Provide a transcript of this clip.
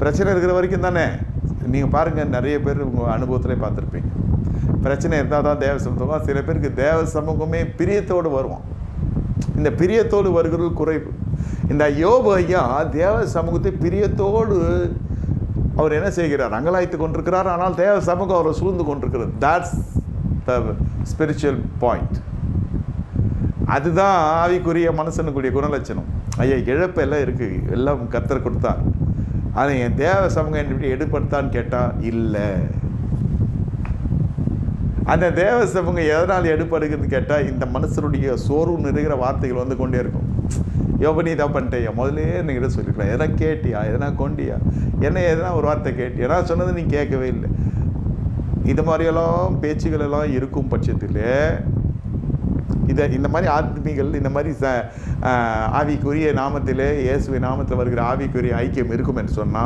பிரச்சனை இருக்கிற வரைக்கும் தானே. நீங்கள் பாருங்கள், நிறைய பேர் உங்கள் அனுபவத்திலே பார்த்துருப்பீங்க. பிரச்சனை இருந்தால் தான் தேவ சமூகம். சில பேருக்கு தேவ சமூகமே பிரியத்தோடு வருவோம். இந்த பிரியத்தோடு வருகிறது குறைவு. இந்த யோபு ஐயா தேவ சமூகத்தை பிரியத்தோடு அவர் என்ன செய்கிறார்? அங்கலாய்த்து கொண்டிருக்கிறார். ஆனால் தேவ சமூகம் அவரை சூழ்ந்து கொண்டிருக்கிறது. That's the spiritual point. அதுதான் ஆவிக்குரிய மனுஷனுக்குரிய குணலட்சணம். ஐயா, இழப்பு எல்லாம் இருக்குது, எல்லாம் கர்த்தர் கொடுத்தார். ஆனால் என் தேவ சமூகம் எப்படி எடுப்படுத்தான்னு கேட்டால் இல்லை. அந்த தேவ சமூகம் எதனால் எடுப்படுகிறதுன்னு கேட்டால், இந்த மனுஷனுடைய சோர்வு நிறைகிற வார்த்தைகள் வந்து கொண்டே இருக்கும். யோபு, நீ தான் பண்ணிட்டேயா, முதலே நீங்கிட்ட சொல்லிக்கலாம், எதனா கேட்டியா, எதனா கொண்டியா, என்ன எதனா ஒரு வார்த்தை கேட்டியா, நான் சொன்னது நீ கேட்கவே இல்லை. இது மாதிரியெல்லாம் பேச்சுகள் எல்லாம் இருக்கும் பட்சத்தில் இந்த மாதிரி ஆத்மிகள், இந்த மாதிரி ஆவிக்குரிய நாமத்திலே, இயேசுவின் நாமத்தில் வருகிற ஆவிக்குரிய ஐக்கியம் இருக்கும் என்று சொன்னால்